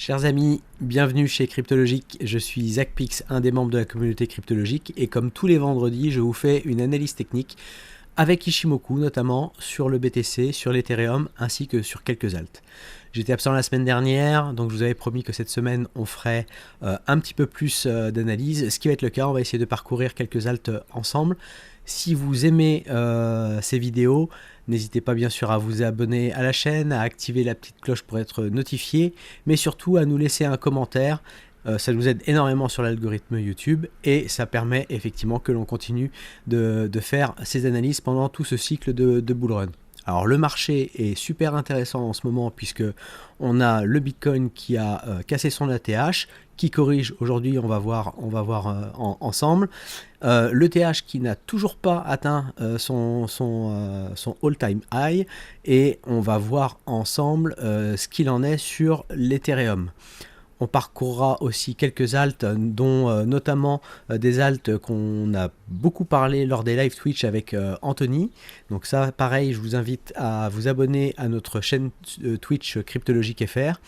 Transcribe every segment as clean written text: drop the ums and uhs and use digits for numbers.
Chers amis, bienvenue chez Cryptologique, je suis Zach Pix, un des membres de la communauté cryptologique, et comme tous les vendredis, je vous fais une analyse technique avec Ishimoku, notamment sur le BTC, sur l'Ethereum, ainsi que sur quelques alts. J'étais absent la semaine dernière, donc je vous avais promis que cette semaine, on ferait un petit peu plus d'analyse, ce qui va être le cas. On va essayer de parcourir quelques alts ensemble. Si vous aimez ces vidéos, n'hésitez pas bien sûr à vous abonner à la chaîne, à activer la petite cloche pour être notifié, mais surtout à nous laisser un commentaire. Ça nous aide énormément sur l'algorithme YouTube et ça permet effectivement que l'on continue de faire ces analyses pendant tout ce cycle de bull run. Alors le marché est super intéressant en ce moment puisque on a le Bitcoin qui a cassé son ATH, qui corrige aujourd'hui, on va voir ensemble. Le TH qui n'a toujours pas atteint son all-time high, et on va voir ensemble ce qu'il en est sur l'Ethereum. On parcourra aussi quelques alts, dont notamment des alts qu'on a beaucoup parlé lors des live Twitch avec Anthony. Donc ça, pareil, je vous invite à vous abonner à notre chaîne Twitch Cryptologique FR.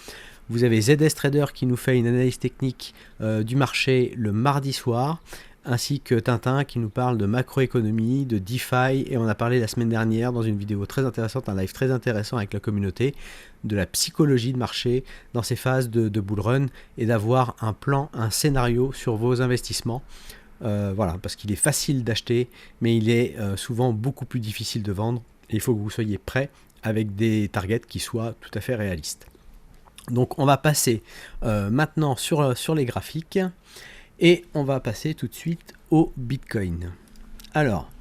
Vous avez ZS Trader qui nous fait une analyse technique du marché le mardi soir, ainsi que Tintin qui nous parle de macroéconomie, de DeFi, et on a parlé la semaine dernière dans une vidéo très intéressante, un live très intéressant avec la communauté, de la psychologie de marché dans ces phases de bull run, et d'avoir un plan, un scénario sur vos investissements. Voilà, parce qu'il est facile d'acheter, mais il est souvent beaucoup plus difficile de vendre, et il faut que vous soyez prêt avec des targets qui soient tout à fait réalistes. Donc on va passer maintenant sur les graphiques. Et on va passer tout de suite au Bitcoin. Alors,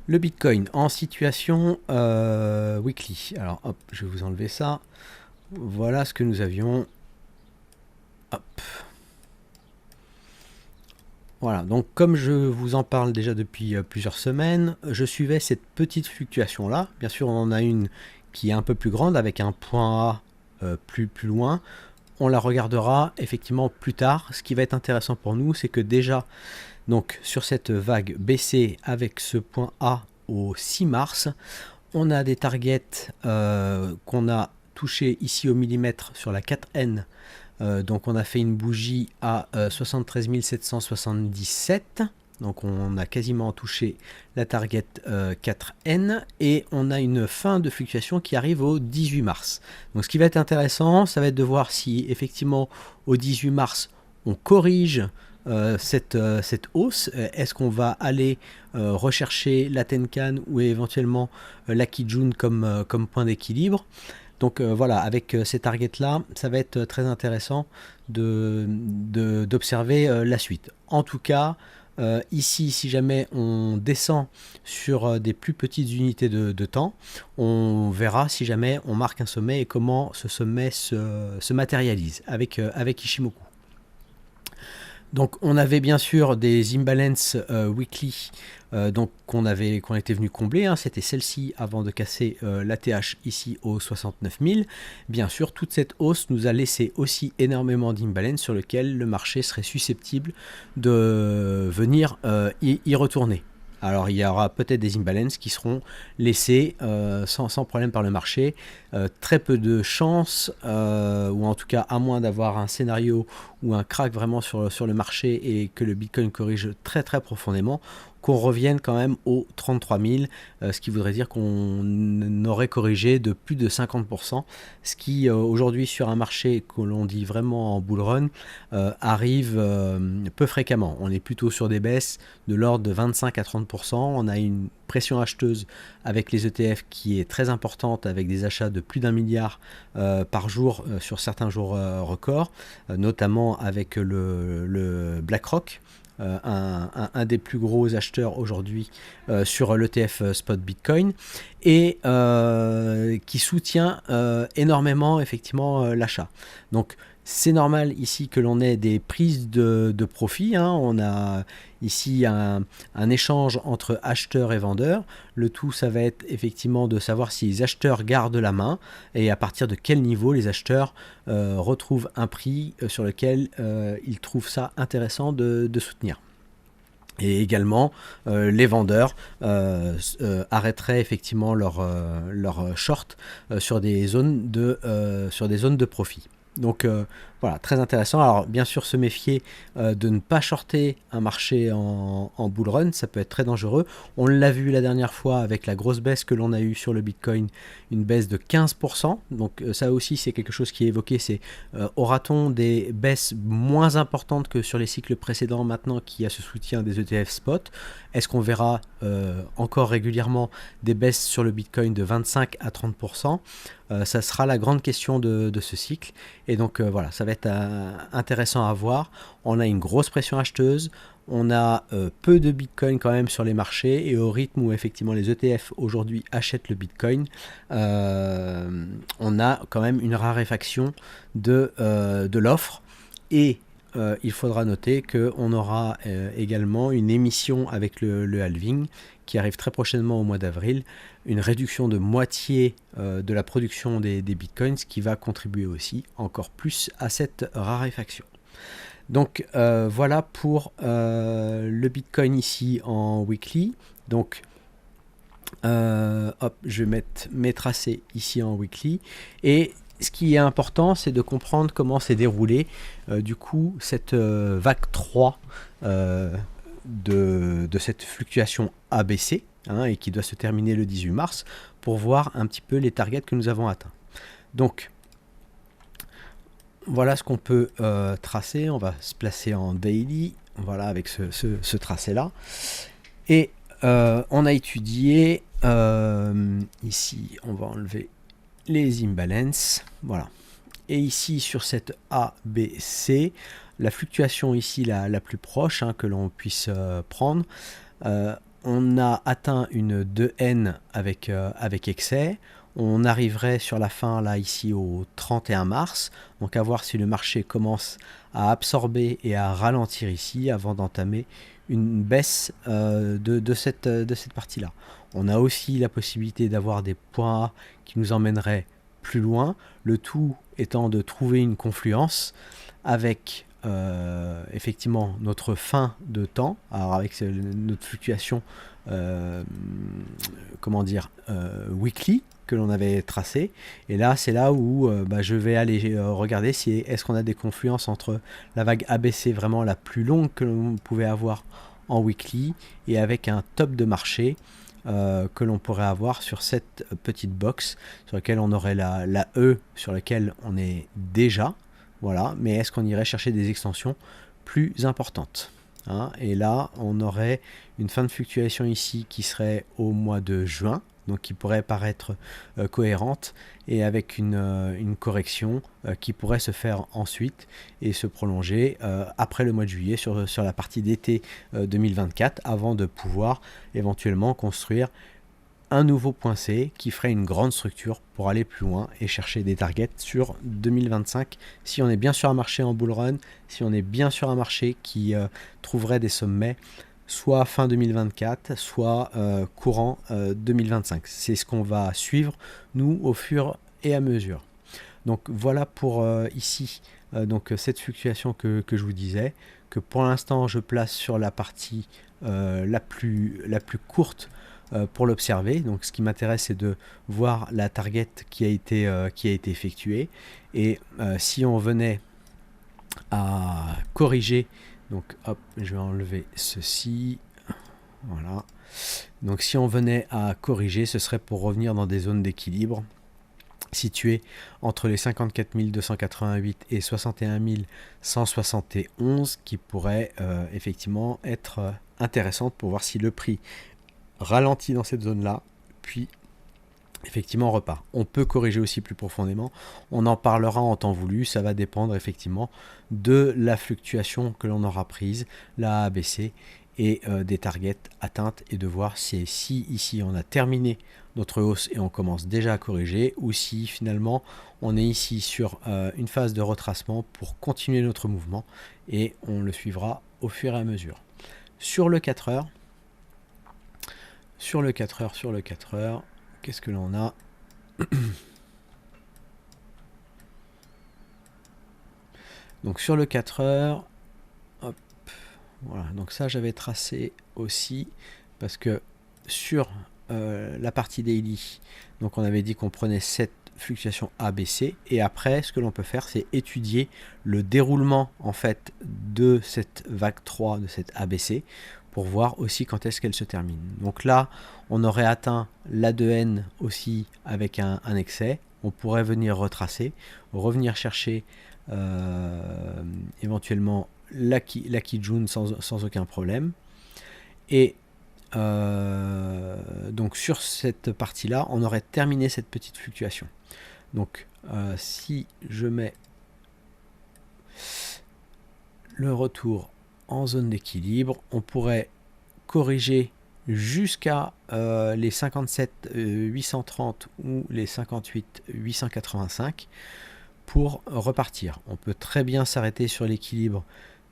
le Bitcoin en situation weekly. Alors, hop, je vais vous enlever ça. Voilà ce que nous avions. Hop. Voilà, donc comme je vous en parle déjà depuis plusieurs semaines, je suivais cette petite fluctuation-là. Bien sûr, on en a une qui est un peu plus grande avec un point A plus loin. On la regardera effectivement plus tard. Ce qui va être intéressant pour nous, c'est que déjà, donc sur cette vague baissière avec ce point A au 6 mars, on a des targets qu'on a touché ici au millimètre sur la 4N. Donc on a fait une bougie à 73 777. Donc on a quasiment touché la target 4N, et on a une fin de fluctuation qui arrive au 18 mars. Donc ce qui va être intéressant, ça va être de voir si effectivement au 18 mars on corrige cette hausse. Est-ce qu'on va aller rechercher la Tenkan ou éventuellement la Kijun comme point d'équilibre? Donc voilà, avec ces targets là, ça va être très intéressant d'observer la suite. En tout cas, ici, si jamais on descend sur des plus petites unités de temps, on verra si jamais on marque un sommet et comment ce sommet se matérialise avec Ishimoku. Donc on avait bien sûr des imbalances weekly qu'on était venu combler, hein. C'était celle-ci avant de casser l'ATH ici aux 69 000. Bien sûr, toute cette hausse nous a laissé aussi énormément d'imbalance sur lequel le marché serait susceptible de venir y retourner. Alors il y aura peut-être des imbalances qui seront laissés sans problème par le marché. Très peu de chances, ou en tout cas à moins d'avoir un scénario ou un crack vraiment sur le marché et que le Bitcoin corrige très très profondément, qu'on revienne quand même aux 33 000, ce qui voudrait dire qu'on aurait corrigé de plus de 50%, ce qui aujourd'hui sur un marché que l'on dit vraiment en bull run arrive peu fréquemment. On est plutôt sur des baisses de l'ordre de 25 à 30%. On a une pression acheteuse avec les ETF qui est très importante, avec des achats de plus d'1 milliard par jour sur certains jours records, notamment avec le BlackRock, un des plus gros acheteurs aujourd'hui sur l'ETF Spot Bitcoin, et qui soutient énormément effectivement l'achat. Donc c'est normal ici que l'on ait des prises de profit, hein. On a ici un échange entre acheteurs et vendeurs. Le tout, ça va être effectivement de savoir si les acheteurs gardent la main et à partir de quel niveau les acheteurs retrouvent un prix sur lequel ils trouvent ça intéressant de soutenir. Et également, les vendeurs arrêteraient effectivement leur short sur des zones de profit. Donc Voilà, très intéressant. Alors bien sûr se méfier de ne pas shorter un marché en bull run, ça peut être très dangereux. On l'a vu la dernière fois avec la grosse baisse que l'on a eue sur le Bitcoin, une baisse de 15%. Donc ça aussi c'est quelque chose qui est évoqué, c'est aura-t-on des baisses moins importantes que sur les cycles précédents maintenant qu'il y a ce soutien des ETF spot? Est-ce qu'on verra encore régulièrement des baisses sur le Bitcoin de 25 à 30%? Ça sera la grande question de ce cycle. Et donc voilà, ça va être intéressant à voir. On a une grosse pression acheteuse, on a peu de Bitcoin quand même sur les marchés, et au rythme où effectivement les ETF aujourd'hui achètent le Bitcoin, on a quand même une raréfaction de l'offre. Et il faudra noter qu'on aura également une émission avec le halving qui arrive très prochainement au mois d'avril, une réduction de moitié de la production des bitcoins, ce qui va contribuer aussi encore plus à cette raréfaction. Donc voilà pour le bitcoin ici en weekly. Donc hop, je vais mettre mes tracés ici en weekly, et ce qui est important, c'est de comprendre comment s'est déroulée du coup cette vague 3 de cette fluctuation ABC, et qui doit se terminer le 18 mars, pour voir un petit peu les targets que nous avons atteints. Donc voilà ce qu'on peut tracer. On va se placer en daily, voilà, avec ce tracé là, et on a étudié ici, on va enlever les imbalances, voilà, et ici sur cette ABC, la fluctuation ici la plus proche que l'on puisse prendre, on a atteint une 2N avec excès. On arriverait sur la fin là ici au 31 mars, donc à voir si le marché commence à absorber et à ralentir ici avant d'entamer une baisse de cette partie là. On a aussi la possibilité d'avoir des points A qui nous emmèneraient plus loin, le tout étant de trouver une confluence avec effectivement notre fin de temps, alors avec notre fluctuation weekly que l'on avait tracé, et là c'est là où je vais aller regarder si est-ce qu'on a des confluences entre la vague ABC vraiment la plus longue que l'on pouvait avoir en weekly et avec un top de marché que l'on pourrait avoir sur cette petite box sur laquelle on aurait la E sur laquelle on est déjà, voilà, mais est-ce qu'on irait chercher des extensions plus importantes, et là on aurait une fin de fluctuation ici qui serait au mois de juin, donc qui pourrait paraître cohérente, et avec une correction qui pourrait se faire ensuite et se prolonger après le mois de juillet sur la partie d'été 2024, avant de pouvoir éventuellement construire un nouveau point C qui ferait une grande structure pour aller plus loin et chercher des targets sur 2025, si on est bien sur un marché en bull run, si on est bien sur un marché qui trouverait des sommets soit fin 2024, soit courant 2025. C'est ce qu'on va suivre, nous, au fur et à mesure. Donc voilà pour ici, donc cette fluctuation que je vous disais, que pour l'instant je place sur la partie la plus courte pour l'observer. Donc ce qui m'intéresse, c'est de voir la target qui a été effectuée, et si on venait à corriger, donc hop, je vais enlever ceci, voilà, donc si on venait à corriger, ce serait pour revenir dans des zones d'équilibre situées entre les 54 288 et 61 171, qui pourraient effectivement être intéressantes pour voir si le prix ralentit dans cette zone là, puis effectivement repart. On peut corriger aussi plus profondément, on en parlera en temps voulu, ça va dépendre effectivement de la fluctuation que l'on aura prise, la ABC, et des targets atteintes, et de voir si ici on a terminé notre hausse et on commence déjà à corriger, ou si finalement on est ici sur une phase de retracement pour continuer notre mouvement, et on le suivra au fur et à mesure. Sur le 4 heures, qu'est-ce que l'on a? Donc sur le 4 heures, hop, voilà, donc ça j'avais tracé aussi, parce que sur la partie daily, donc on avait dit qu'on prenait cette fluctuation ABC, et après ce que l'on peut faire, c'est étudier le déroulement en fait de cette vague 3, de cette ABC, pour voir aussi quand est-ce qu'elle se termine. Donc là, on aurait atteint l'A2N aussi avec un excès. On pourrait venir retracer, revenir chercher éventuellement la Kijun sans aucun problème. Et donc sur cette partie-là, on aurait terminé cette petite fluctuation. Donc si je mets le retour en zone d'équilibre, on pourrait corriger jusqu'à les 57 830 ou les 58 885 pour repartir. On peut très bien s'arrêter sur l'équilibre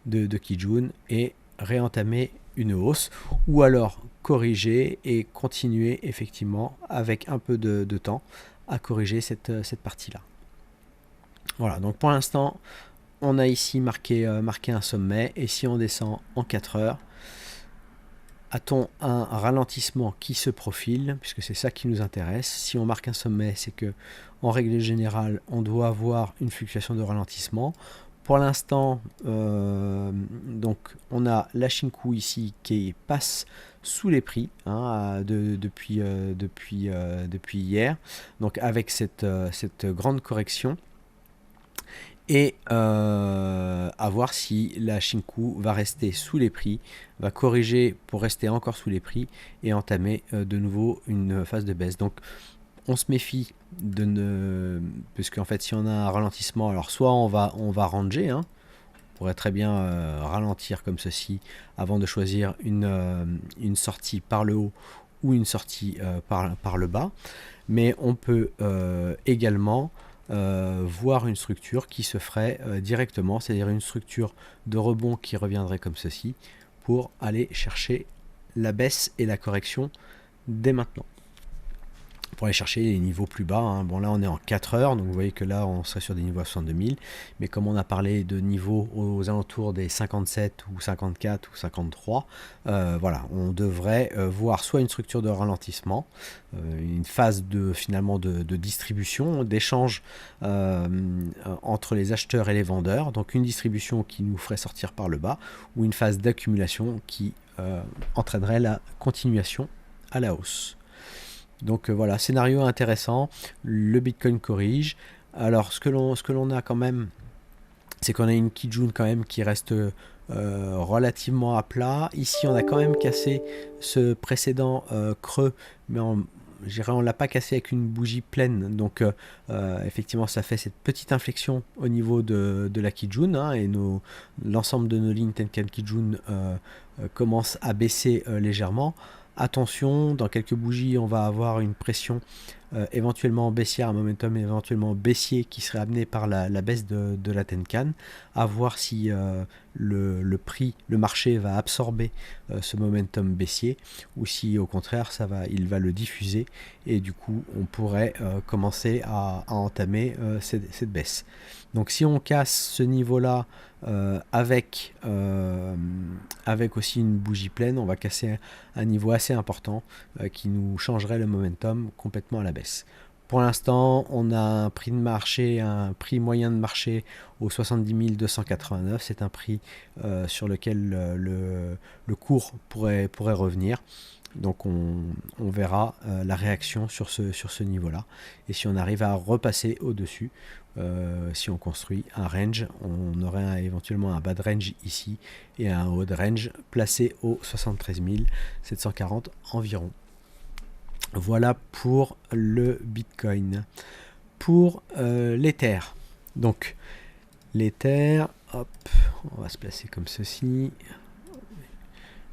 de Kijun et réentamer une hausse, ou alors corriger et continuer effectivement avec un peu de temps à corriger cette partie-là. Voilà, donc pour l'instant, on a ici marqué un sommet, et si on descend en 4 heures, a-t-on un ralentissement qui se profile, puisque c'est ça qui nous intéresse. Si on marque un sommet, c'est que en règle générale, on doit avoir une fluctuation de ralentissement. Pour l'instant, donc on a la Shinku ici qui passe sous les prix depuis hier, donc avec cette grande correction. Et à voir si la Shinku va rester sous les prix, va corriger pour rester encore sous les prix et entamer de nouveau une phase de baisse. Donc on se méfie puisque en fait si on a un ralentissement, alors soit on va ranger, on pourrait très bien ralentir comme ceci avant de choisir une sortie par le haut ou une sortie par le bas, mais on peut également voir une structure qui se ferait directement, c'est-à-dire une structure de rebond qui reviendrait comme ceci pour aller chercher la baisse et la correction dès maintenant, pour aller chercher les niveaux plus bas. Bon, là on est en 4 heures, donc vous voyez que là on serait sur des niveaux à 62 000, mais comme on a parlé de niveaux aux alentours des 57 ou 54 ou 53, voilà, on devrait voir soit une structure de ralentissement, une phase finalement de distribution, d'échange entre les acheteurs et les vendeurs, donc une distribution qui nous ferait sortir par le bas, ou une phase d'accumulation qui entraînerait la continuation à la hausse. Donc voilà, scénario intéressant, le Bitcoin corrige. Alors ce que l'on a quand même, c'est qu'on a une Kijun quand même qui reste relativement à plat. Ici on a quand même cassé ce précédent creux, mais on ne l'a pas cassé avec une bougie pleine. Donc effectivement ça fait cette petite inflexion au niveau de la Kijun, et l'ensemble de nos lignes Tenkan Kijun commence à baisser légèrement. Attention, dans quelques bougies, on va avoir une pression éventuellement baissière, un momentum éventuellement baissier qui serait amené par la baisse de la Tenkan. À voir si le marché va absorber ce momentum baissier, ou si au contraire il va le diffuser, et du coup on pourrait commencer à entamer cette baisse. Donc si on casse ce niveau-là avec aussi une bougie pleine, on va casser un niveau assez important qui nous changerait le momentum complètement à la baisse. Pour l'instant, on a un prix de marché, un prix moyen de marché au 70 289. C'est un prix sur lequel le cours pourrait revenir. Donc on verra la réaction sur ce niveau-là. Et si on arrive à repasser au-dessus, si on construit un range, on aurait éventuellement un bas de range ici et un haut de range placé au 73 740 environ. Voilà pour le Bitcoin. Pour l'Ether. Donc l'Ether, hop, on va se placer comme ceci.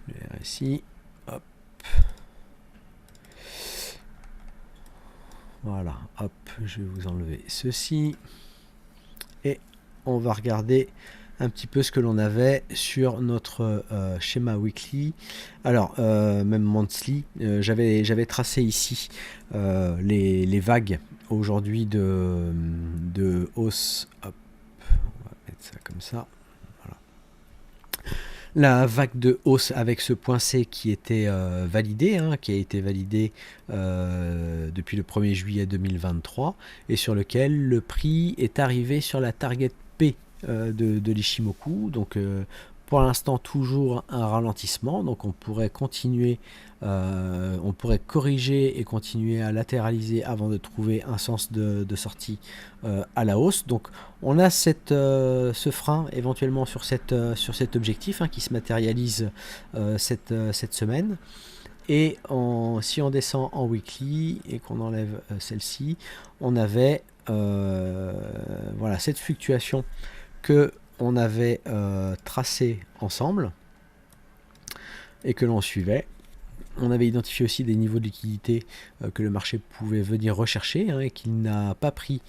Le RSI, hop. Voilà, hop, je vais vous enlever ceci. Et on va regarder un petit peu ce que l'on avait sur notre schéma weekly. Alors, même monthly, j'avais tracé ici les vagues aujourd'hui de hausse. Hop, on va mettre ça comme ça. Voilà. La vague de hausse avec ce point C qui était validé, qui a été validé depuis le 1er juillet 2023 et sur lequel le prix est arrivé sur la target P de l'Ishimoku. Donc pour l'instant toujours un ralentissement, donc on pourrait continuer, on pourrait corriger et continuer à latéraliser avant de trouver un sens de sortie à la hausse. Donc on a ce frein éventuellement sur cet objectif qui se matérialise cette semaine. Et si on descend en weekly et qu'on enlève celle-ci, on avait voilà, cette fluctuation que on avait tracé ensemble et que l'on suivait. On avait identifié aussi des niveaux de liquidité que le marché pouvait venir rechercher et qu'il n'a pas pris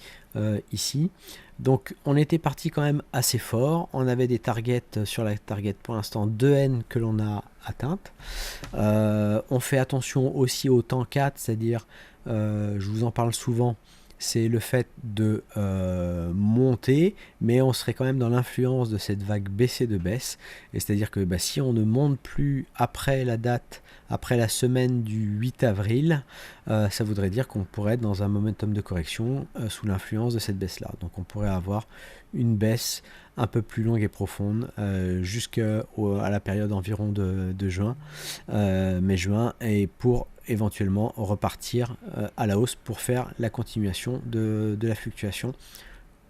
ici. Donc on était parti quand même assez fort. On avait des targets sur la target pour l'instant 2N que l'on a atteinte. On fait attention aussi au temps 4, c'est-à-dire, je vous en parle souvent, c'est le fait de monter, mais on serait quand même dans l'influence de cette vague baissière de baisse. Et c'est-à-dire que si on ne monte plus après la date, après la semaine du 8 avril, ça voudrait dire qu'on pourrait être dans un momentum de correction sous l'influence de cette baisse-là. Donc on pourrait avoir une baisse un peu plus longue et profonde jusqu'à la période environ de juin, mai-juin, et pour éventuellement repartir à la hausse pour faire la continuation de la fluctuation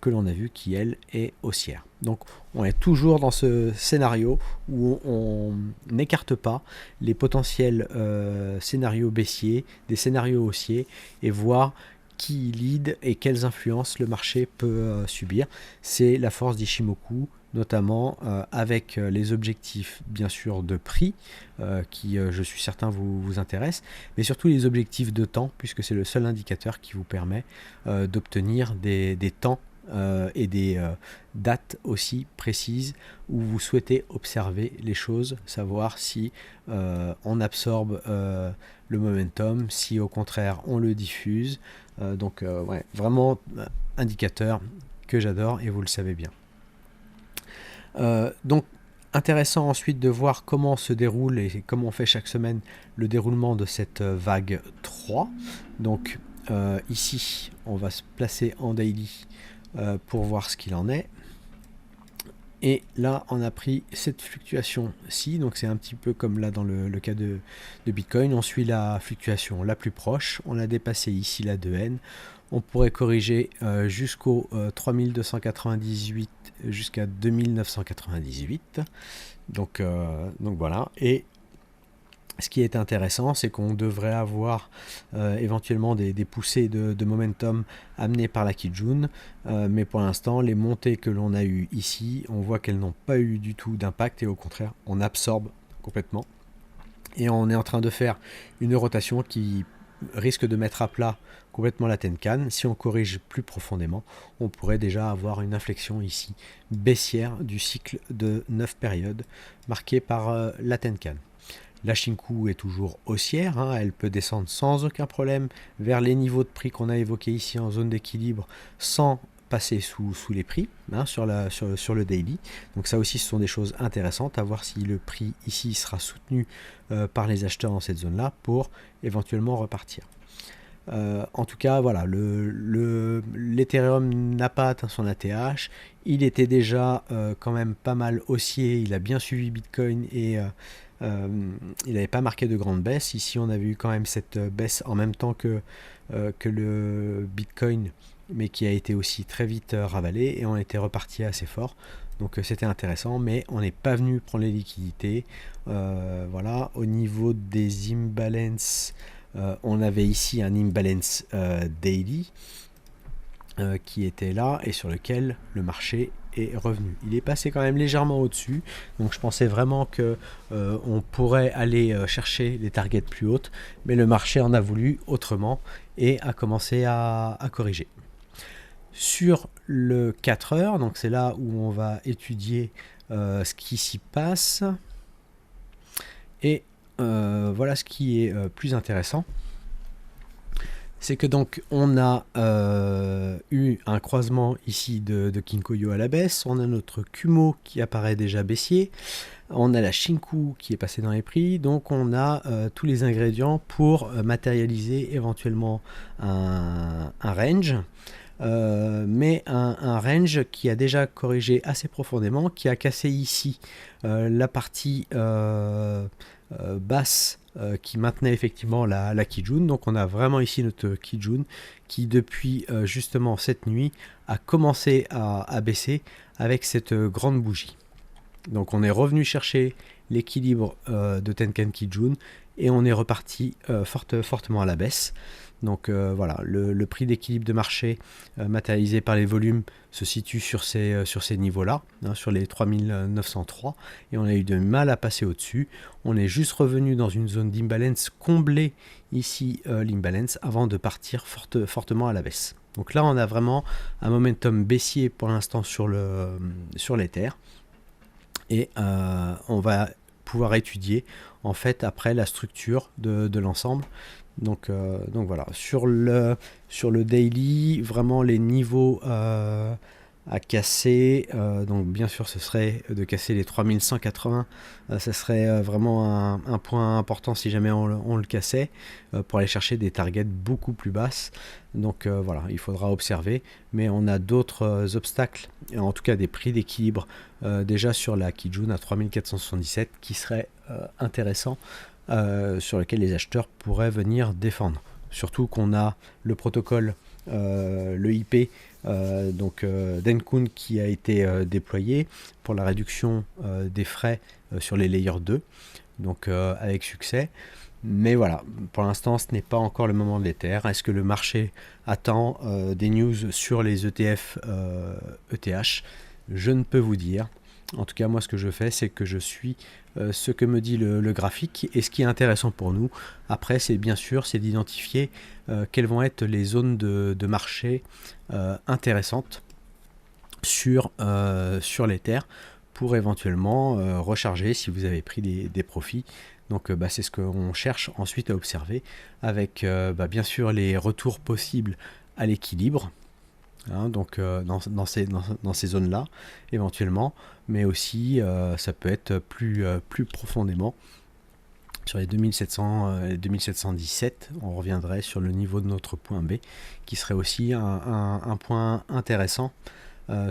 que l'on a vu qui elle est haussière. Donc on est toujours dans ce scénario où on n'écarte pas les potentiels scénarios baissiers des scénarios haussiers et voir qui lead et quelles influences le marché peut subir. C'est la force d'Ishimoku, notamment avec les objectifs bien sûr de prix qui je suis certain vous intéressent, mais surtout les objectifs de temps, puisque c'est le seul indicateur qui vous permet d'obtenir des temps et des dates aussi précises où vous souhaitez observer les choses, savoir si on absorbe le momentum, si au contraire on le diffuse. Donc ouais, vraiment indicateur que j'adore et vous le savez bien. Donc intéressant ensuite de voir comment se déroule et comment on fait chaque semaine le déroulement de cette vague 3. Donc ici on va se placer en daily pour voir ce qu'il en est. Et là on a pris cette fluctuation-ci, donc c'est un petit peu comme là dans le cas de Bitcoin, on suit la fluctuation la plus proche, on a dépassé ici la 2N, on pourrait corriger jusqu'au 3298 jusqu'à 2998, donc voilà. Et ce qui est intéressant, c'est qu'on devrait avoir éventuellement des poussées de momentum amenées par la Kijun, mais pour l'instant, les montées que l'on a eues ici, on voit qu'elles n'ont pas eu du tout d'impact et au contraire, on absorbe complètement. Et on est en train de faire une rotation qui risque de mettre à plat complètement la Tenkan. Si on corrige plus profondément, on pourrait déjà avoir une inflexion ici baissière du cycle de 9 périodes marquée par la Tenkan. La Shinku est toujours haussière, elle peut descendre sans aucun problème vers les niveaux de prix qu'on a évoqués ici en zone d'équilibre sans passer sous les prix sur le daily. Donc ça aussi ce sont des choses intéressantes à voir si le prix ici sera soutenu par les acheteurs dans cette zone là pour éventuellement repartir. En tout cas voilà, l'Ethereum n'a pas atteint son ATH, il était déjà quand même pas mal haussier, il a bien suivi Bitcoin et il n'avait pas marqué de grande baisse. Ici on avait eu quand même cette baisse en même temps que le Bitcoin, mais qui a été aussi très vite ravalé et on était reparti assez fort. Donc c'était intéressant, mais on n'est pas venu prendre les liquidités. Voilà, au niveau des imbalances, on avait ici un imbalance daily qui était là et sur lequel le marché est revenu. Il est passé quand même légèrement au-dessus, donc je pensais vraiment que on pourrait aller chercher les targets plus hautes, mais le marché en a voulu autrement et a commencé à corriger. Sur le 4 heures, donc c'est là où on va étudier ce qui s'y passe, et voilà ce qui est plus intéressant, C'est que donc on a eu un croisement ici de Kinkoyo à la baisse, on a notre Kumo qui apparaît déjà baissier, on a la Shinku qui est passée dans les prix, donc on a tous les ingrédients pour matérialiser éventuellement un range. Mais un range qui a déjà corrigé assez profondément, qui a cassé ici la partie basse qui maintenait effectivement la Kijun. Donc on a vraiment ici notre Kijun qui depuis justement cette nuit a commencé à baisser avec cette grande bougie. Donc on est revenu chercher l'équilibre de Tenkan Kijun et on est reparti fortement à la baisse. Donc voilà, le prix d'équilibre de marché matérialisé par les volumes se situe sur ces niveaux-là, hein, sur les 3903, et on a eu de mal à passer au-dessus. On est juste revenu dans une zone d'imbalance, combler ici l'imbalance avant de partir fortement à la baisse. Donc là, on a vraiment un momentum baissier pour l'instant sur l'Ether, et on va pouvoir étudier en fait après la structure de l'ensemble. Donc voilà, sur le daily, vraiment les niveaux à casser, donc bien sûr ce serait de casser les 3180, ça serait vraiment un point important si jamais on le cassait, pour aller chercher des targets beaucoup plus basses. Donc voilà, il faudra observer, mais on a d'autres obstacles, en tout cas des prix d'équilibre déjà sur la Kijun à 3477 qui serait intéressant, sur lequel les acheteurs pourraient venir défendre. Surtout qu'on a le protocole, le IP, donc Denkun qui a été déployé pour la réduction des frais sur les layers 2, donc avec succès. Mais voilà, pour l'instant ce n'est pas encore le moment de l'Ether. Est-ce que le marché attend des news sur les ETF ETH? Je ne peux vous dire. En tout cas, moi, ce que je fais, c'est que je suis ce que me dit le graphique. Et ce qui est intéressant pour nous, après, c'est bien sûr, c'est d'identifier quelles vont être les zones de marché intéressantes sur l'Ether pour éventuellement recharger si vous avez pris des profits. Donc, c'est ce qu'on cherche ensuite à observer avec, bien sûr, les retours possibles à l'équilibre. Hein, donc dans ces zones-là, éventuellement, mais aussi ça peut être plus profondément sur les 2700 et 2717. On reviendrait sur le niveau de notre point B, qui serait aussi un point intéressant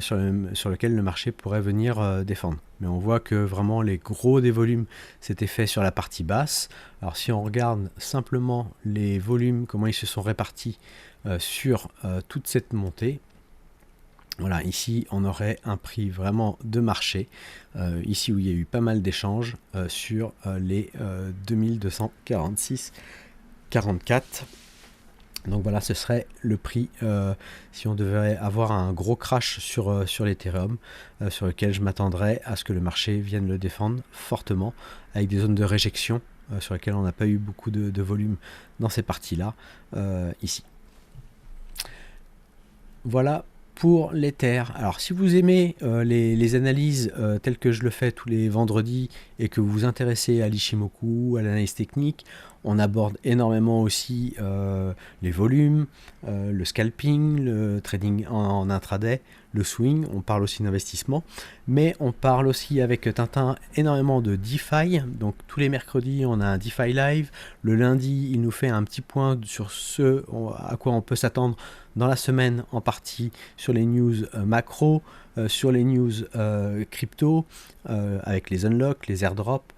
sur lequel le marché pourrait venir défendre. Mais on voit que vraiment les gros des volumes s'étaient faits sur la partie basse. Alors si on regarde simplement les volumes, comment ils se sont répartis sur toute cette montée, voilà, ici on aurait un prix vraiment de marché, ici où il y a eu pas mal d'échanges sur les 2246,44. Donc voilà, ce serait le prix si on devait avoir un gros crash sur l'Ethereum, sur lequel je m'attendrais à ce que le marché vienne le défendre fortement, avec des zones de réjection sur lesquelles on n'a pas eu beaucoup de volume dans ces parties-là, ici. Voilà pour l'Ether. Alors si vous aimez les analyses telles que je le fais tous les vendredis et que vous vous intéressez à l'Ishimoku, à l'analyse technique, on aborde énormément aussi les volumes, le scalping, le trading en intraday, le swing, on parle aussi d'investissement, mais on parle aussi avec Tintin énormément de DeFi. Donc tous les mercredis on a un DeFi live, le lundi il nous fait un petit point sur ce à quoi on peut s'attendre dans la semaine, en partie sur les news macro, sur les news crypto, avec les unlocks, les airdrops,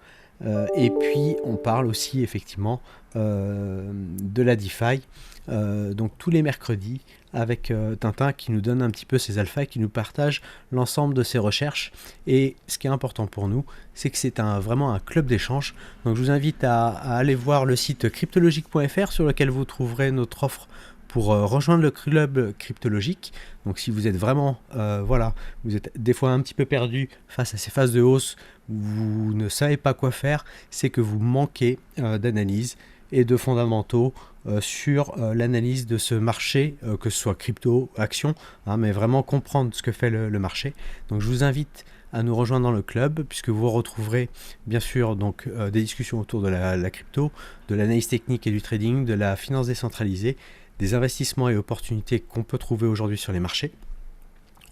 et puis on parle aussi effectivement de la DeFi, donc tous les mercredis avec Tintin qui nous donne un petit peu ses alphas et qui nous partage l'ensemble de ses recherches. Et ce qui est important pour nous, c'est que c'est vraiment un club d'échange. Donc je vous invite à aller voir le site cryptologique.fr sur lequel vous trouverez notre offre pour rejoindre le club cryptologique. Donc si vous êtes vraiment, vous êtes des fois un petit peu perdu face à ces phases de hausse, vous ne savez pas quoi faire, c'est que vous manquez d'analyse et de fondamentaux sur l'analyse de ce marché, que ce soit crypto, action, hein, mais vraiment comprendre ce que fait le marché. Donc je vous invite à nous rejoindre dans le club, puisque vous retrouverez bien sûr donc des discussions autour de la crypto, de l'analyse technique et du trading, de la finance décentralisée, des investissements et opportunités qu'on peut trouver aujourd'hui sur les marchés.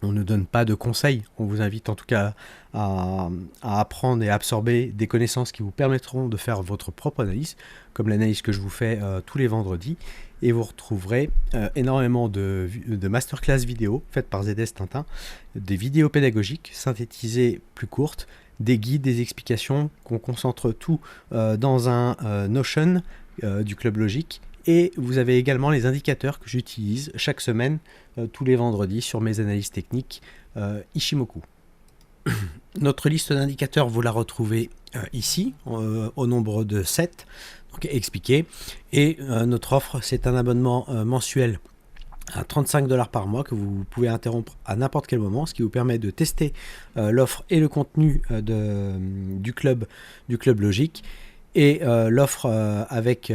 On ne donne pas de conseils, on vous invite en tout cas à apprendre et à absorber des connaissances qui vous permettront de faire votre propre analyse, comme l'analyse que je vous fais tous les vendredis. Et vous retrouverez énormément de masterclass vidéo faites par ZS Tintin, des vidéos pédagogiques synthétisées plus courtes, des guides, des explications, qu'on concentre tout dans un Notion du Club Logique. Et vous avez également les indicateurs que j'utilise chaque semaine, tous les vendredis, sur mes analyses techniques Ishimoku. Notre liste d'indicateurs, vous la retrouvez ici, au nombre de 7, donc expliqué. Et notre offre, c'est un abonnement mensuel à 35$ par mois que vous pouvez interrompre à n'importe quel moment, ce qui vous permet de tester l'offre et le contenu du club Logique. Et l'offre avec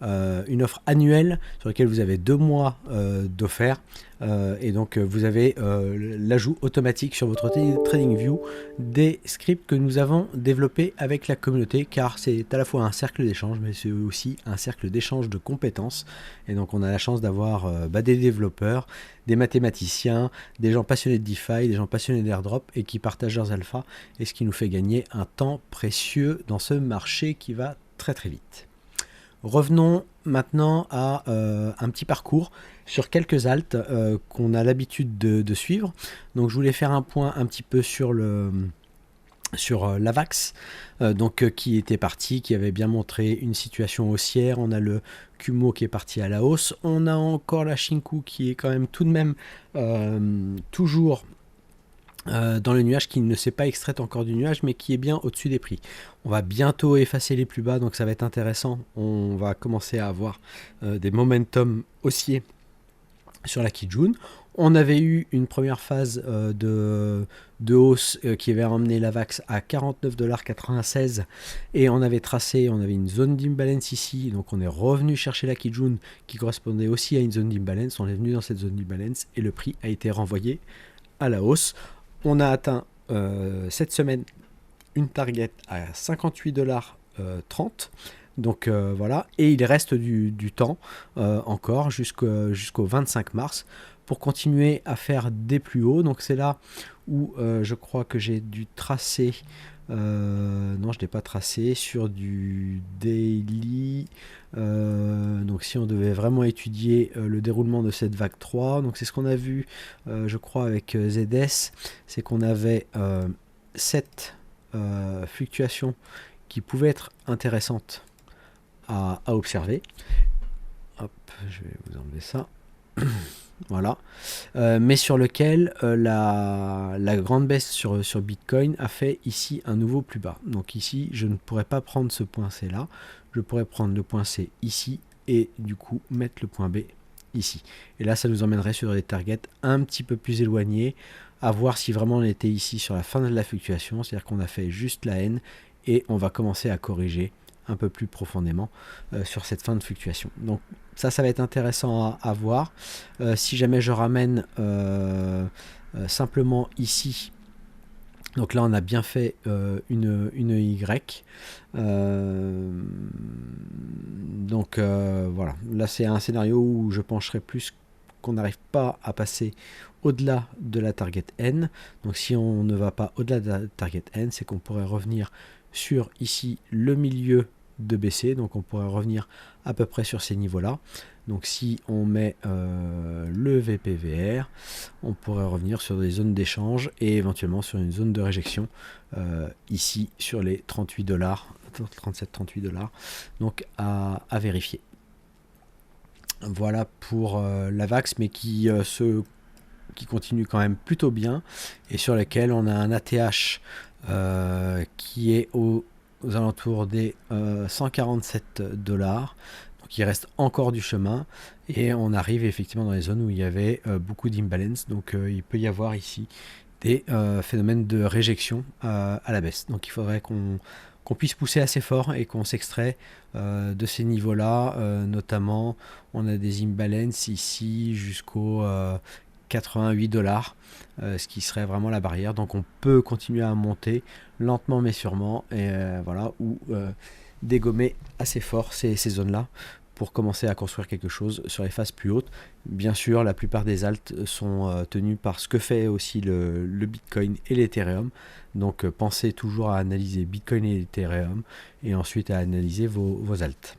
une offre annuelle sur laquelle vous avez 2 mois d'offert, et donc vous avez l'ajout automatique sur votre TradingView des scripts que nous avons développés avec la communauté, car c'est à la fois un cercle d'échange mais c'est aussi un cercle d'échange de compétences. Et donc on a la chance d'avoir des développeurs, des mathématiciens, des gens passionnés de DeFi, des gens passionnés d'airdrop et qui partagent leurs alphas, et ce qui nous fait gagner un temps précieux dans ce marché qui va très très vite. Revenons maintenant à un petit parcours sur quelques alts qu'on a l'habitude de suivre. Donc je voulais faire un point un petit peu sur l'AVAX, qui était parti, qui avait bien montré une situation haussière. On a le Kumo qui est parti à la hausse. On a encore la Shinku qui est quand même tout de même toujours dans le nuage, qui ne s'est pas extraite encore du nuage, mais qui est bien au-dessus des prix. On va bientôt effacer les plus bas, donc ça va être intéressant. On va commencer à avoir des momentum haussiers sur la Kijun. On avait eu une première phase de hausse qui avait emmené l'AVAX à 49,96 $, et on avait une zone d'imbalance ici, donc on est revenu chercher la Kijun qui correspondait aussi à une zone d'imbalance. On est venu dans cette zone d'imbalance et le prix a été renvoyé à la hausse. On a atteint cette semaine une target à 58,30 $. Donc voilà, et il reste du temps encore jusqu'au 25 mars pour continuer à faire des plus hauts. Donc c'est là où je crois que j'ai dû tracer, non je n'ai pas tracé, sur du daily. Donc si on devait vraiment étudier le déroulement de cette vague 3, donc c'est ce qu'on a vu je crois avec ZS, c'est qu'on avait 7 fluctuations qui pouvaient être intéressantes à observer. Hop, je vais vous enlever ça. Voilà, mais sur lequel la grande baisse sur Bitcoin a fait ici un nouveau plus bas. Donc ici, je ne pourrais pas prendre ce point C là, je pourrais prendre le point C ici et du coup mettre le point B ici. Et là, ça nous emmènerait sur des targets un petit peu plus éloignés, à voir si vraiment on était ici sur la fin de la fluctuation, c'est-à-dire qu'on a fait juste la N et on va commencer à corriger un peu plus profondément sur cette fin de fluctuation. Donc ça va être intéressant à voir. Si jamais je ramène simplement ici, donc là on a bien fait une Y. Donc voilà, là c'est un scénario où je pencherai plus qu'on n'arrive pas à passer au-delà de la target N. Donc si on ne va pas au-delà de la target N, c'est qu'on pourrait revenir sur ici le milieu de BC, donc on pourrait revenir à peu près sur ces niveaux là. Donc si on met le VPVR, on pourrait revenir sur des zones d'échange et éventuellement sur une zone de réjection ici sur les 38 $, 37-38 $, donc à vérifier. Voilà pour l'AVAX, mais qui continue quand même plutôt bien et sur lequel on a un ATH qui est aux alentours des 147 $. Donc il reste encore du chemin et on arrive effectivement dans les zones où il y avait beaucoup d'imbalance. Donc il peut y avoir ici des phénomènes de réjection à la baisse. Donc il faudrait qu'on puisse pousser assez fort et qu'on s'extrait de ces niveaux-là. Notamment, on a des imbalances ici jusqu'au 88 $, ce qui serait vraiment la barrière. Donc on peut continuer à monter lentement mais sûrement, et voilà, ou dégommer assez fort ces zones là pour commencer à construire quelque chose sur les phases plus hautes. Bien sûr, la plupart des alts sont tenus par ce que fait aussi le Bitcoin et l'Ethereum. Donc pensez toujours à analyser Bitcoin et l'Ethereum et ensuite à analyser vos alts.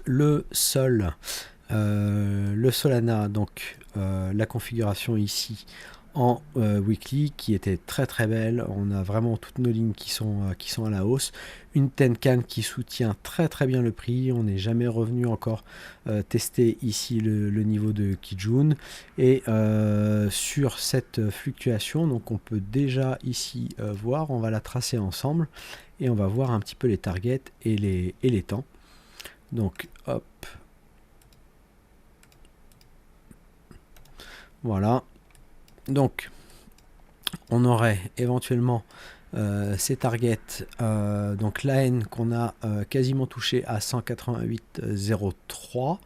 Le Solana, donc la configuration ici en weekly qui était très très belle. On a vraiment toutes nos lignes qui sont à la hausse. Une Tenkan qui soutient très très bien le prix. On n'est jamais revenu encore tester ici le niveau de Kijun. Et sur cette fluctuation, donc on peut déjà ici voir, on va la tracer ensemble et on va voir un petit peu les targets et les temps. Donc hop. Voilà. Donc, on aurait éventuellement ces targets, donc la haine qu'on a quasiment touché à 188,03.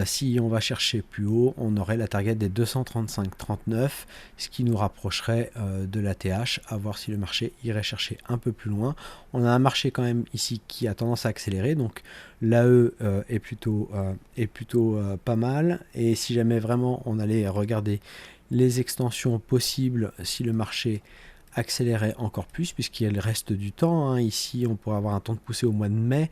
Si on va chercher plus haut, on aurait la target des 235,39, ce qui nous rapprocherait de la TH, à voir si le marché irait chercher un peu plus loin. On a un marché quand même ici qui a tendance à accélérer, donc l'AE est plutôt pas mal. Et si jamais vraiment on allait regarder les extensions possibles, si le marché accélérait encore plus, puisqu'il reste du temps, hein. Ici on pourrait avoir un temps de poussée au mois de mai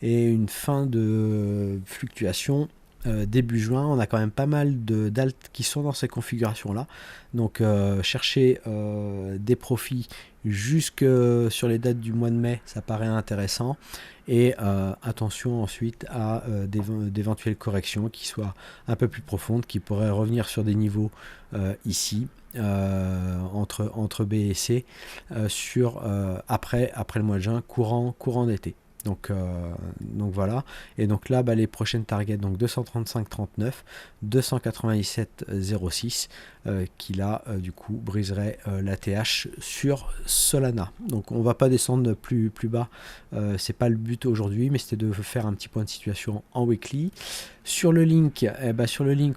et une fin de fluctuation début juin. On a quand même pas mal d'alts qui sont dans ces configurations là, donc chercher des profits jusque sur les dates du mois de mai, ça paraît intéressant. Et attention ensuite à d'éventuelles corrections qui soient un peu plus profondes, qui pourraient revenir sur des niveaux ici entre B et C sur après le mois de juin, courant d'été. Donc voilà, et donc là les prochaines targets, donc 235,39, 297,06 qui là du coup briserait la TH sur Solana. Donc on va pas descendre plus bas, c'est pas le but aujourd'hui, mais c'était de faire un petit point de situation en weekly. Sur le link,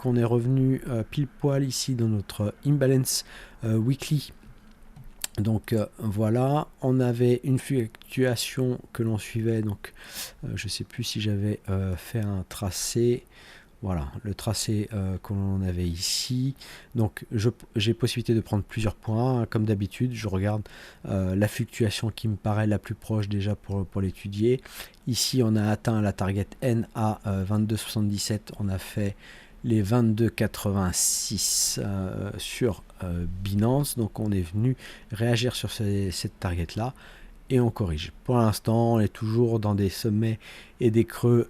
on est revenu pile poil ici dans notre imbalance weekly. Donc voilà, on avait une fluctuation que l'on suivait, donc je sais plus si j'avais fait un tracé. Voilà, le tracé que l'on avait ici. Donc j'ai possibilité de prendre plusieurs points. Comme d'habitude, je regarde la fluctuation qui me paraît la plus proche déjà pour l'étudier. Ici, on a atteint la target N à 22,77. On a fait les 22,86 sur Binance. Donc on est venu réagir sur cette target là et on corrige. Pour l'instant, on est toujours dans des sommets et des creux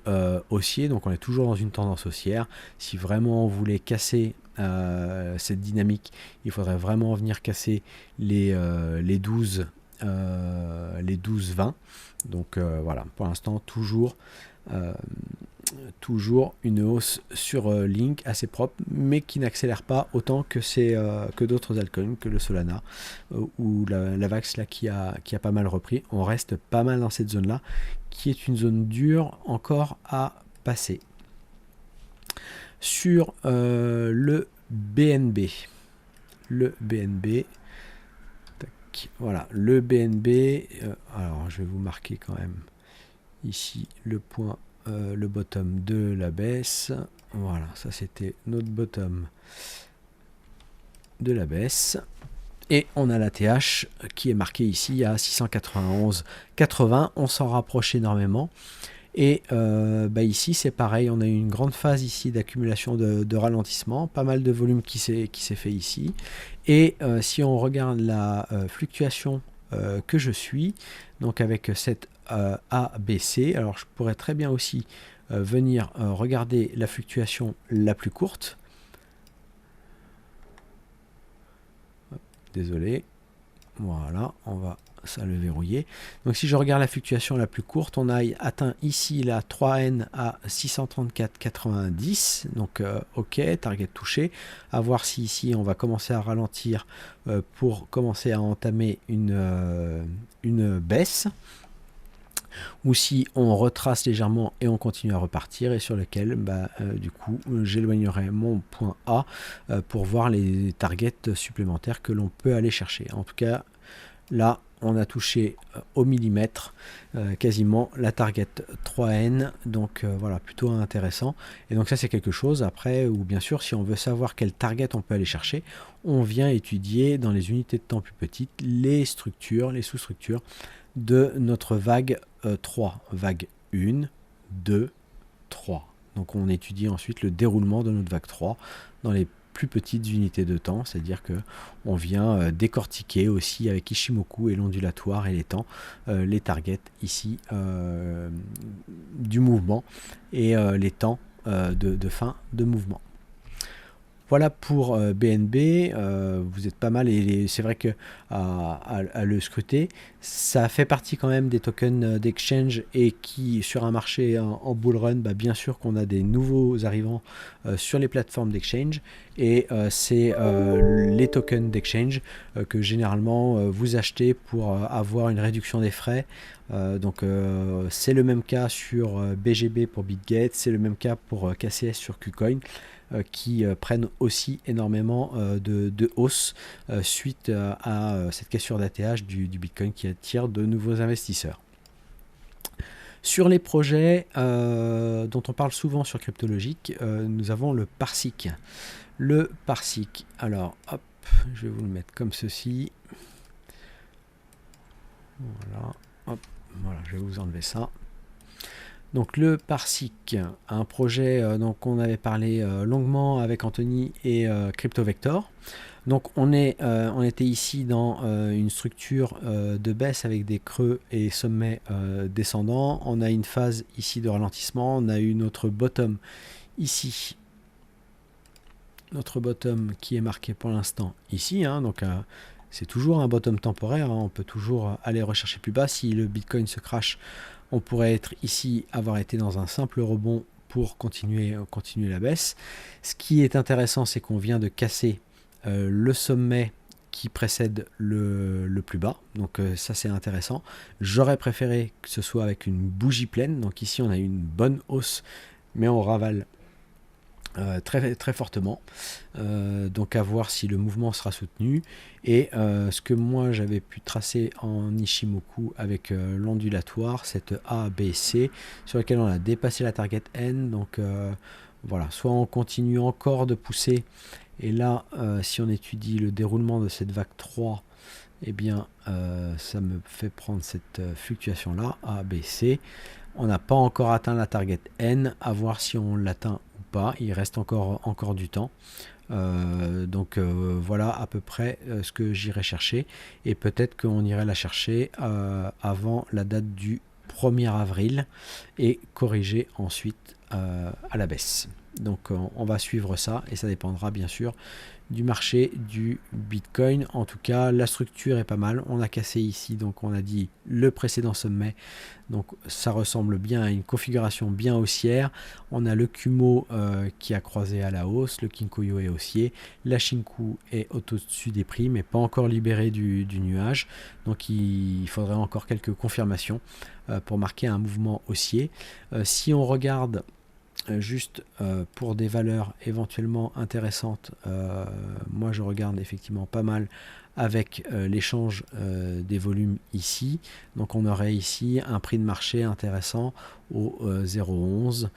haussiers, donc on est toujours dans une tendance haussière. Si vraiment on voulait casser cette dynamique, il faudrait vraiment venir casser les 12 20. Donc voilà, pour l'instant toujours une hausse sur Link assez propre, mais qui n'accélère pas autant que d'autres altcoins, que le Solana ou la VAX là qui a pas mal repris. On reste pas mal dans cette zone là, qui est une zone dure encore à passer. Sur le BNB, voilà, le BNB, alors je vais vous marquer quand même ici le point, le bottom de la baisse. Voilà, ça c'était notre bottom de la baisse. Et on a la TH qui est marquée ici à 691,80. On s'en rapproche énormément. Et ici c'est pareil, on a eu une grande phase ici d'accumulation de ralentissement, pas mal de volume qui s'est fait ici. Et si on regarde la fluctuation que je suis, donc avec cette ABC, alors je pourrais très bien aussi venir regarder la fluctuation la plus courte. Désolé, voilà, on va ça le verrouiller. Donc si je regarde la fluctuation la plus courte, on a atteint ici la 3N à 634,90, donc ok, target touché. À voir si ici on va commencer à ralentir pour commencer à entamer une baisse, ou si on retrace légèrement et on continue à repartir, et sur lequel du coup j'éloignerai mon point A pour voir les targets supplémentaires que l'on peut aller chercher. En tout cas, Là, on a touché au millimètre quasiment la target 3N, donc voilà, plutôt intéressant. Et donc ça, c'est quelque chose après où bien sûr, si on veut savoir quelle target on peut aller chercher, on vient étudier dans les unités de temps plus petites les structures, les sous-structures de notre vague 3, vague 1, 2, 3. Donc on étudie ensuite le déroulement de notre vague 3 dans les plus petites unités de temps, c'est-à-dire que on vient décortiquer aussi avec Ishimoku et l'ondulatoire et les temps, les targets ici du mouvement et les temps de fin de mouvement. Voilà pour BNB, vous êtes pas mal et c'est vrai que à le scruter, ça fait partie quand même des tokens d'exchange et qui sur un marché en bull run, bien sûr qu'on a des nouveaux arrivants sur les plateformes d'exchange et c'est les tokens d'exchange que généralement vous achetez pour avoir une réduction des frais. Donc c'est le même cas sur BGB pour BitGet, c'est le même cas pour KCS sur KuCoin. Qui prennent aussi énormément de hausse suite à cette cassure d'ATH du Bitcoin qui attire de nouveaux investisseurs. Sur les projets dont on parle souvent sur Cryptologique, nous avons le Parsec. Le Parsec, alors hop, je vais vous le mettre comme ceci. Voilà, hop, voilà, je vais vous enlever ça. Donc le Parsec, un projet dont on avait parlé longuement avec Anthony et CryptoVector. Donc on était ici dans une structure de baisse avec des creux et sommets descendants. On a une phase ici de ralentissement. On a eu notre bottom ici. Notre bottom qui est marqué pour l'instant ici. Donc c'est toujours un bottom temporaire. On peut toujours aller rechercher plus bas. Si le Bitcoin se crash, on pourrait être ici, avoir été dans un simple rebond pour continuer la baisse. Ce qui est intéressant, c'est qu'on vient de casser le sommet qui précède le plus bas. Donc ça, c'est intéressant. J'aurais préféré que ce soit avec une bougie pleine. Donc ici, on a une bonne hausse, mais on ravale très, très fortement. Donc à voir si le mouvement sera soutenu. Et ce que moi j'avais pu tracer en Ishimoku avec l'ondulatoire, cette A, B, C, sur laquelle on a dépassé la target N. Donc voilà, soit on continue encore de pousser. Et là, si on étudie le déroulement de cette vague 3, eh bien ça me fait prendre cette fluctuation là, A, B, C. On n'a pas encore atteint la target N, à voir si on l'atteint ou pas. Il reste encore du temps. Donc voilà à peu près ce que j'irai chercher. Et peut-être qu'on irait la chercher avant la date du 1er avril et corriger ensuite à la baisse. Donc on va suivre ça et ça dépendra bien sûr du marché du Bitcoin. En tout cas, la structure est pas mal. On a cassé ici, donc on a dit le précédent sommet. Donc ça ressemble bien à une configuration bien haussière. On a le Kumo qui a croisé à la hausse, le Kinkoyo est haussier, la Shinku est au-dessus des prix, mais pas encore libéré du nuage. Donc il faudrait encore quelques confirmations pour marquer un mouvement haussier. Si on regarde juste pour des valeurs éventuellement intéressantes, moi je regarde effectivement pas mal avec l'échange des volumes ici. Donc on aurait ici un prix de marché intéressant au 0,11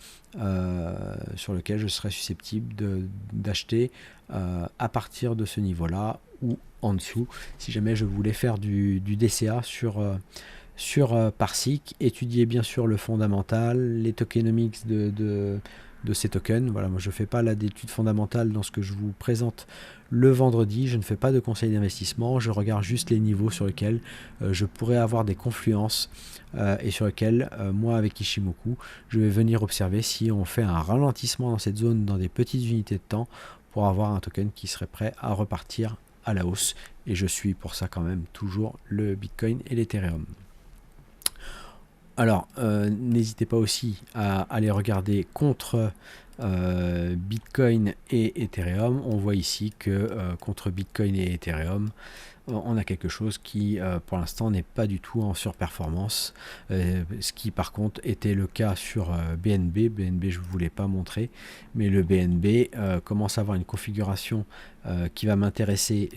sur lequel je serais susceptible d'acheter à partir de ce niveau là ou en dessous si jamais je voulais faire du DCA sur Parsec. Étudier bien sûr le fondamental, les tokenomics de ces tokens. Voilà, moi je ne fais pas d'étude fondamentale dans ce que je vous présente le vendredi. Je ne fais pas de conseils d'investissement. Je regarde juste les niveaux sur lesquels je pourrais avoir des confluences et sur lesquels moi avec Ishimoku je vais venir observer si on fait un ralentissement dans cette zone dans des petites unités de temps pour avoir un token qui serait prêt à repartir à la hausse. Et je suis pour ça quand même toujours le Bitcoin et l'Ethereum. Alors, n'hésitez pas aussi à aller regarder contre Bitcoin et Ethereum. On voit ici que contre Bitcoin et Ethereum, on a quelque chose qui pour l'instant n'est pas du tout en surperformance, ce qui par contre était le cas sur BNB. BNB je ne vous l'ai pas montré, mais le BNB commence à avoir une configuration qui va m'intéresser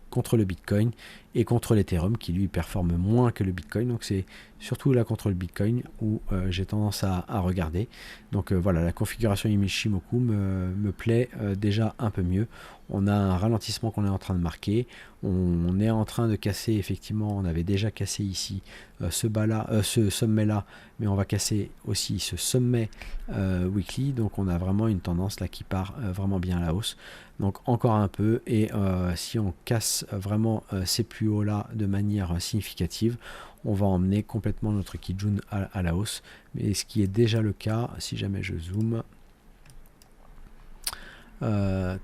contre le Bitcoin et contre l'Ethereum qui lui performe moins que le Bitcoin. Donc c'est surtout là contre le Bitcoin où j'ai tendance à regarder. Donc voilà, la configuration Ishimoku me plaît déjà un peu mieux. On a un ralentissement qu'on est en train de marquer. On est en train de casser, effectivement, on avait déjà cassé ici ce sommet là, mais on va casser aussi ce sommet weekly. Donc on a vraiment une tendance là qui part vraiment bien à la hausse. Donc encore un peu, et si on casse vraiment ces plus hauts là de manière significative, on va emmener complètement notre Kijun à la hausse. Mais ce qui est déjà le cas, si jamais je zoome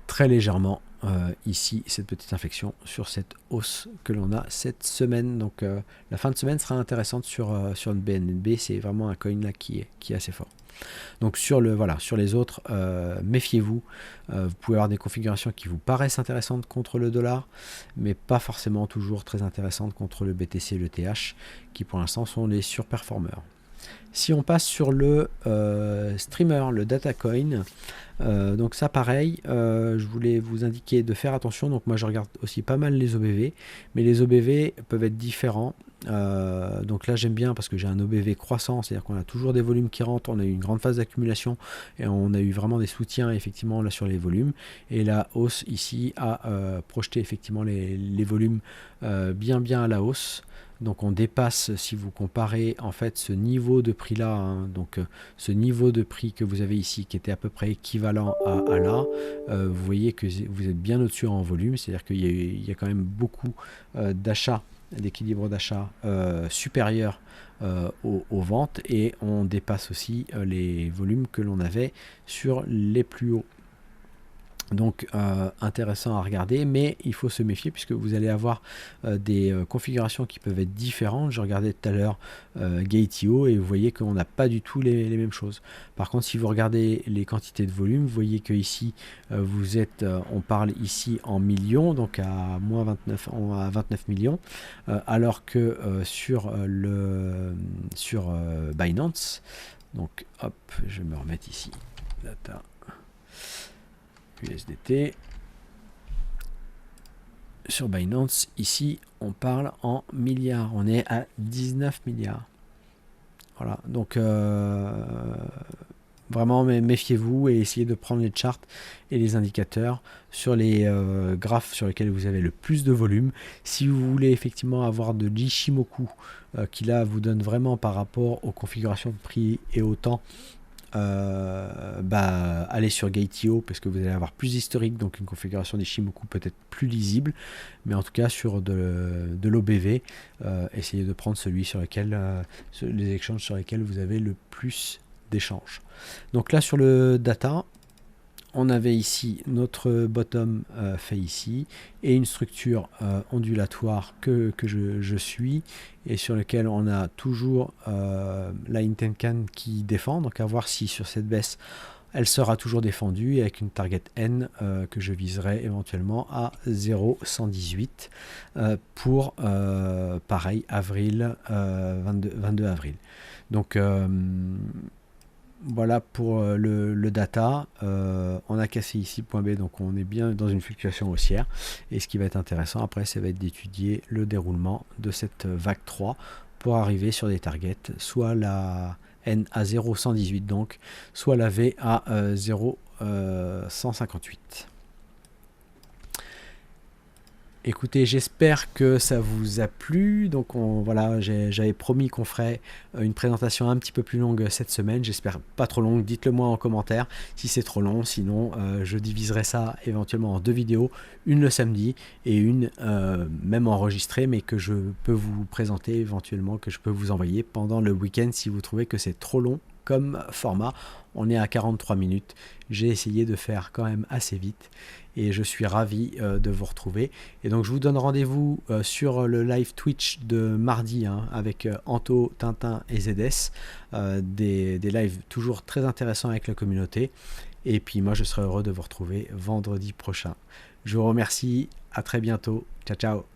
très légèrement ici, cette petite inflexion sur cette hausse que l'on a cette semaine. Donc la fin de semaine sera intéressante sur une BNB. C'est vraiment un coin là qui est assez fort. Donc sur les autres, méfiez-vous. Vous pouvez avoir des configurations qui vous paraissent intéressantes contre le dollar, mais pas forcément toujours très intéressantes contre le BTC et le TH, qui pour l'instant sont les surperformeurs. Si on passe sur le streamer, le Datacoin, donc ça pareil, je voulais vous indiquer de faire attention. Donc moi je regarde aussi pas mal les OBV, mais les OBV peuvent être différents. Donc là j'aime bien parce que j'ai un OBV croissant, c'est-à-dire qu'on a toujours des volumes qui rentrent, on a eu une grande phase d'accumulation et on a eu vraiment des soutiens effectivement là sur les volumes, et la hausse ici a projeté effectivement les volumes bien à la hausse. Donc on dépasse, si vous comparez en fait ce niveau de prix là, hein, donc ce niveau de prix que vous avez ici qui était à peu près équivalent à là, vous voyez que vous êtes bien au-dessus en volume, c'est-à-dire qu'il y a quand même beaucoup d'achats, d'équilibre d'achat supérieur aux ventes, et on dépasse aussi les volumes que l'on avait sur les plus hauts. Donc intéressant à regarder, mais il faut se méfier puisque vous allez avoir des configurations qui peuvent être différentes. Je regardais tout à l'heure Gate.io et vous voyez qu'on n'a pas du tout les mêmes choses. Par contre, si vous regardez les quantités de volume, vous voyez que ici on parle ici en millions, donc à moins 29 millions, alors que sur Binance, donc hop, je vais me remettre ici, data USDT. Sur Binance, ici, on parle en milliards. On est à 19 milliards. Voilà, donc vraiment méfiez-vous et essayez de prendre les charts et les indicateurs sur les graphes sur lesquels vous avez le plus de volume. Si vous voulez effectivement avoir de l'Ishimoku qui là vous donne vraiment par rapport aux configurations de prix et au temps, allez sur Gate.io parce que vous allez avoir plus historique, donc une configuration d'Ishimoku peut-être plus lisible, mais en tout cas sur de l'OBV, essayez de prendre celui sur lequel les exchanges sur lesquels vous avez le plus d'échanges. Donc là sur le data, on avait ici notre bottom fait ici et une structure ondulatoire que je suis et sur lequel on a toujours la Intencan qui défend. Donc à voir si sur cette baisse elle sera toujours défendue avec une target N que je viserai éventuellement à 0,118 pour pareil avril 22 avril. Donc voilà pour le data. On a cassé ici point B, donc on est bien dans une fluctuation haussière, et ce qui va être intéressant après, ça va être d'étudier le déroulement de cette vague 3 pour arriver sur des targets, soit la N à 0,118 donc, soit la V à 0,158. Écoutez, j'espère que ça vous a plu. Donc voilà, j'avais promis qu'on ferait une présentation un petit peu plus longue cette semaine. J'espère pas trop longue. Dites-le moi en commentaire si c'est trop long. Sinon, je diviserai ça éventuellement en 2 vidéos. Une le samedi et une même enregistrée, mais que je peux vous présenter éventuellement, que je peux vous envoyer pendant le week-end si vous trouvez que c'est trop long comme format. On est à 43 minutes. J'ai essayé de faire quand même assez vite et je suis ravi de vous retrouver. Et donc je vous donne rendez-vous sur le live Twitch de mardi avec Anto, Tintin et ZS. Des lives toujours très intéressants avec la communauté. Et puis moi je serai heureux de vous retrouver vendredi prochain. Je vous remercie, à très bientôt. Ciao ciao.